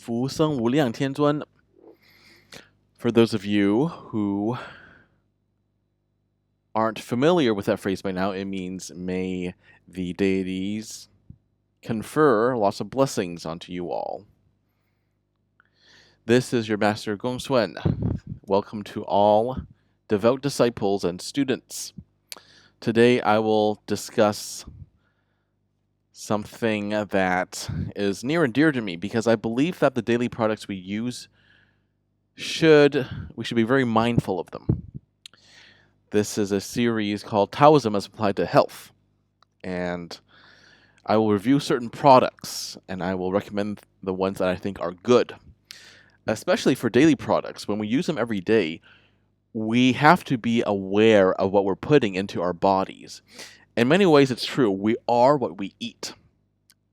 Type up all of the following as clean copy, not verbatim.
福生无量天尊. For those of you who aren't familiar with that phrase by now, it means may the deities confer lots of blessings onto you all. This is your Master GongSun. Welcome to all devout disciples and students. Today I will discuss something that is near and dear to me because I believe that the daily products we use we should be very mindful of them. This is a series called Taoism as applied to health, and I will review certain products and I will recommend the ones that I think are good. Especially for daily products, when we use them every day, we have to be aware of what we're putting into our bodies. In many ways, it's true. We are what we eat.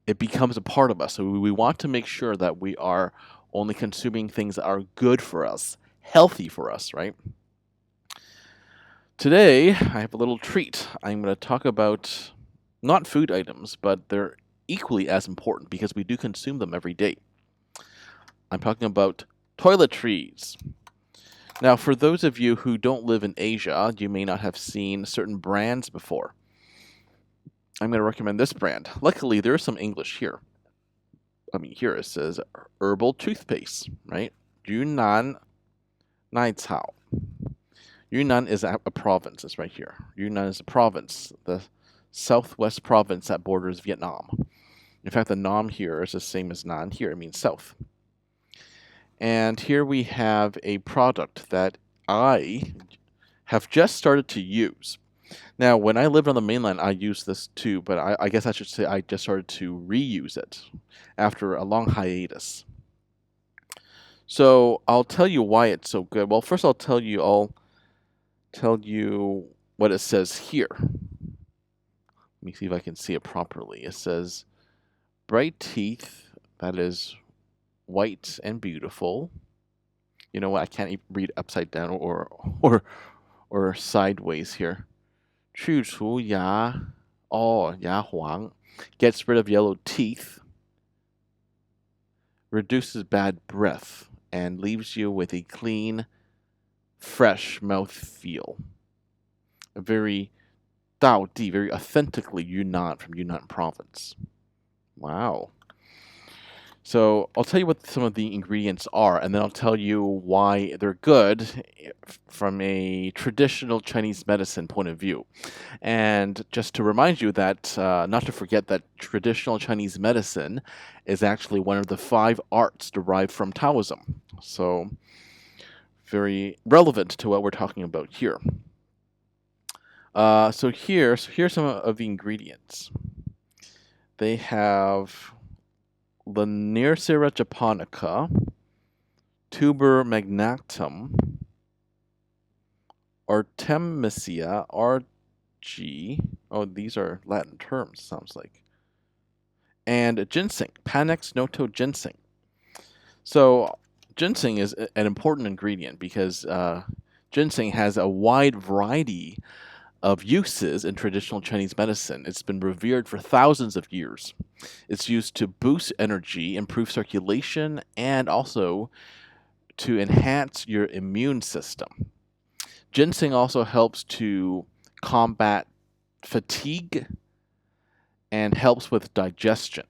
It becomes a part of us. So we want to make sure that we are only consuming things that are good for us, healthy for us, right? Today, I have a little treat. I'm going to talk about not food items, but they're equally as important because we do consume them every day. I'm talking about toiletries. Now, for those of you who don't live in Asia, you may not have seen certain brands before. I'm going to recommend this brand. Luckily, there is some English here. Here it says Herbal Toothpaste, right? Yunnan Nai Cao. Yunnan is a province. It's right here. Yunnan is a province, the southwest province that borders Vietnam. In fact, the Nam here is the same as Nan here. It means south. And here we have a product that I have just started to use. Now, when I lived on the mainland, I used this too, but I guess I should say I just started to reuse it after a long hiatus. So I'll tell you why it's so good. Well, first I'll tell you what it says here. Let me see if I can see it properly. It says bright teeth, that is white and beautiful. You know what? I can't even read upside down or sideways here. 去除牙 牙黄 gets rid of yellow teeth, reduces bad breath, and leaves you with a clean, fresh mouth feel. A very Tao Di, very authentically Yunnan from Yunnan province. Wow. So I'll tell you what some of the ingredients are, and then I'll tell you why they're good from a traditional Chinese medicine point of view. And just to remind you that, not to forget that traditional Chinese medicine is actually one of the 5 arts derived from Taoism. So very relevant to what we're talking about here. So here's some of the ingredients. They have Linearia japonica, tuber magnatum, Artemisia, RG. Oh, these are Latin terms, sounds like. And ginseng, Panax noto ginseng. So ginseng is an important ingredient because ginseng has a wide variety of uses in traditional Chinese medicine. It's been revered for thousands of years. It's used to boost energy, improve circulation, and also to enhance your immune system. Ginseng also helps to combat fatigue and helps with digestion.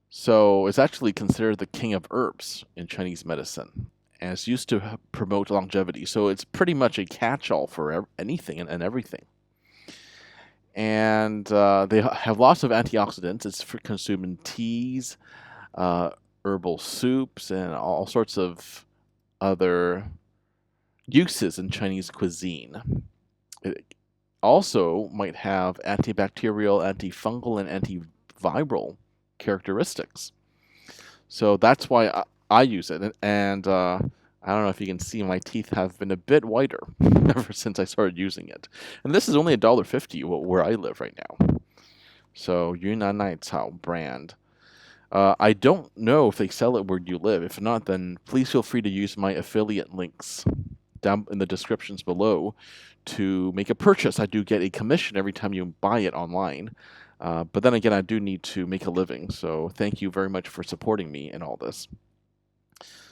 So it's actually considered the king of herbs in Chinese medicine, and it's used to promote longevity. So it's pretty much a catch-all for anything and everything. And they have lots of antioxidants. It's for consumed in teas, herbal soups, and all sorts of other uses in Chinese cuisine. It also might have antibacterial, antifungal, and antiviral characteristics. So that's why I use it. And I don't know if you can see, my teeth have been a bit whiter ever since I started using it. And this is only $1.50 where I live right now. So Yunnan Nai Cao brand. I don't know if they sell it where you live. If not, then please feel free to use my affiliate links down in the descriptions below to make a purchase. I do get a commission every time you buy it online. But then again, I do need to make a living, so thank you very much for supporting me in all this.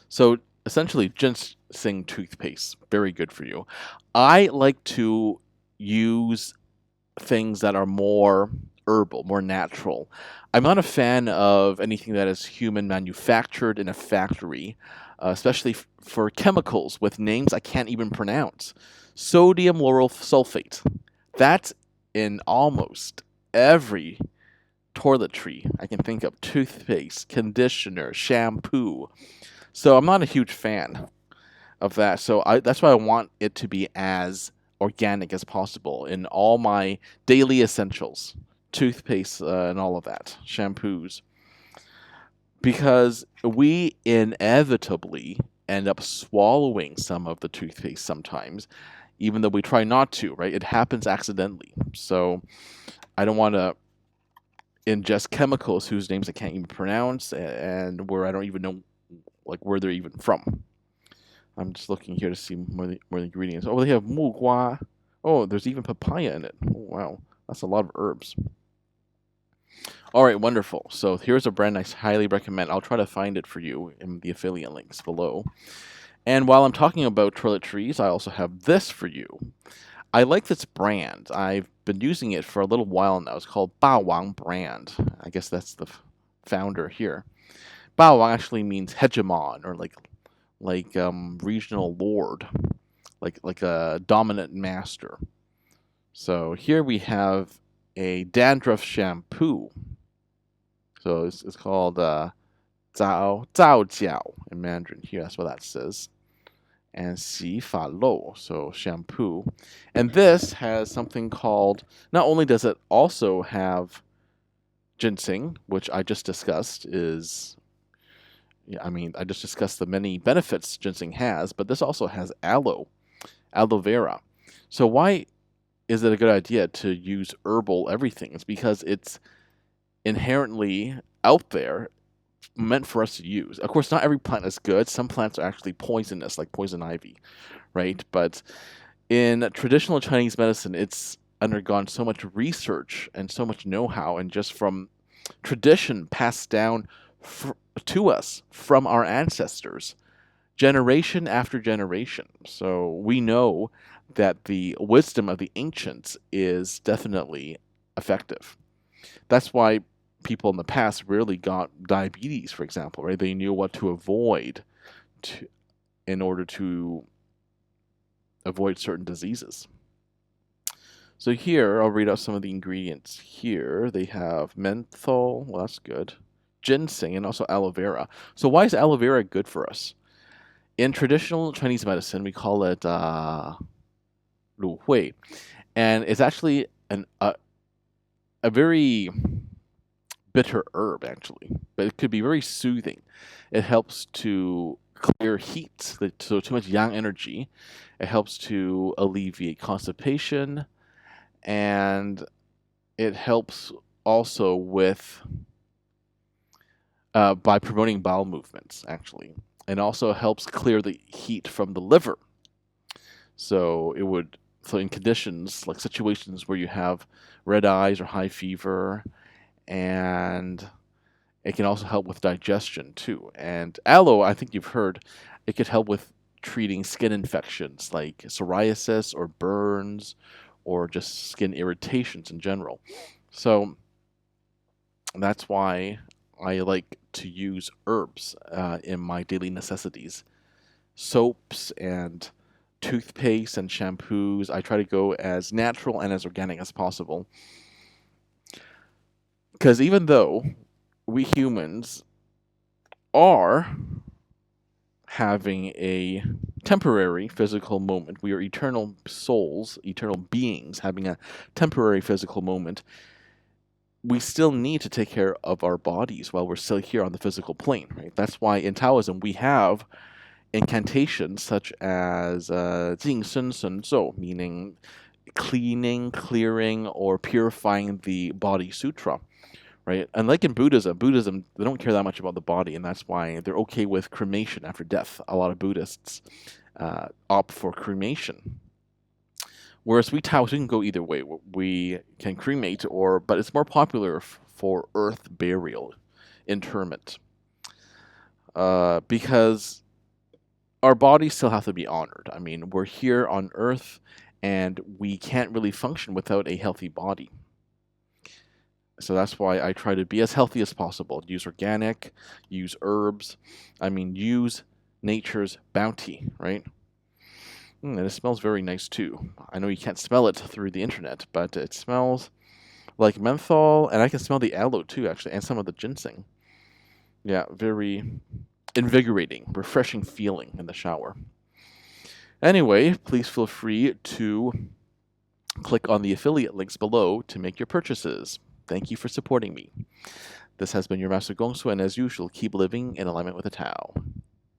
So essentially, ginseng toothpaste, very good for you. I like to use things that are more herbal, more natural. I'm not a fan of anything that is human manufactured in a factory, especially for chemicals with names I can't even pronounce. Sodium lauryl sulfate. That's in almost every toiletry I can think of: toothpaste, conditioner, shampoo. So I'm not a huge fan of that. So that's why I want it to be as organic as possible in all my daily essentials, toothpaste, and all of that, shampoos, because we inevitably end up swallowing some of the toothpaste sometimes, even though we try not to, right? It happens accidentally. So I don't want to ingest chemicals whose names I can't even pronounce and where I don't even know like where they're even from. I'm just looking here to see more of the ingredients. Oh, they have mugua. Oh, there's even papaya in it. Oh, wow. That's a lot of herbs. All right, wonderful. So here's a brand I highly recommend. I'll try to find it for you in the affiliate links below. And while I'm talking about toiletries, I also have this for you. I like this brand. I've been using it for a little while now. It's called Bawang brand. I guess that's the founder here. Bawang actually means hegemon, or like regional lord, like a dominant master. So here we have a dandruff shampoo. So it's called Zao Jiao in Mandarin. Here, that's what that says. And Xi Fa Lo, so shampoo. And this has something called, not only does it also have ginseng, which I just discussed is, I just discussed the many benefits ginseng has, but this also has aloe vera. So why is it a good idea to use herbal everything? It's because it's inherently out there, meant for us to use. Of course, not every plant is good. Some plants are actually poisonous, like poison ivy, right? But in traditional Chinese medicine, it's undergone so much research and so much know-how, and just from tradition passed down to us from our ancestors, generation after generation. So we know that the wisdom of the ancients is definitely effective. That's why people in the past rarely got diabetes, for example, right? They knew what to avoid in order to avoid certain diseases. So here, I'll read out some of the ingredients here. They have menthol, well, that's good, ginseng, and also aloe vera. So why is aloe vera good for us? In traditional Chinese medicine, we call it lu hui, and it's actually a very bitter herb, actually, but it could be very soothing. It helps to clear heat, so too much yang energy. It helps to alleviate constipation, and it helps also with by promoting bowel movements, actually, and also helps clear the heat from the liver. So in conditions like situations where you have red eyes or high fever, and it can also help with digestion too. And aloe, I think you've heard, it could help with treating skin infections like psoriasis or burns or just skin irritations in general. So that's why I like to use herbs in my daily necessities. Soaps and toothpaste and shampoos, I try to go as natural and as organic as possible. Because even though we humans are having a temporary physical moment, we are eternal souls, eternal beings having a temporary physical moment, we still need to take care of our bodies while we're still here on the physical plane, right? That's why in Taoism we have incantations such as 净身神咒, meaning cleaning, clearing, or purifying the body sutra, right? Unlike in Buddhism, they don't care that much about the body, and that's why they're okay with cremation after death. A lot of Buddhists opt for cremation. Whereas we Taoists, we can go either way. We can cremate, but it's more popular for earth burial, interment, because our bodies still have to be honored. I mean, we're here on earth, and we can't really function without a healthy body. So that's why I try to be as healthy as possible. Use organic, use herbs. I mean, use nature's bounty, right? And it smells very nice too. I know you can't smell it through the internet, but it smells like menthol, and I can smell the aloe too, actually, and some of the ginseng. Yeah, very invigorating, refreshing feeling in the shower. Anyway, please feel free to click on the affiliate links below to make your purchases. Thank you for supporting me. This has been your Master GongSun, and as usual, keep living in alignment with the Tao.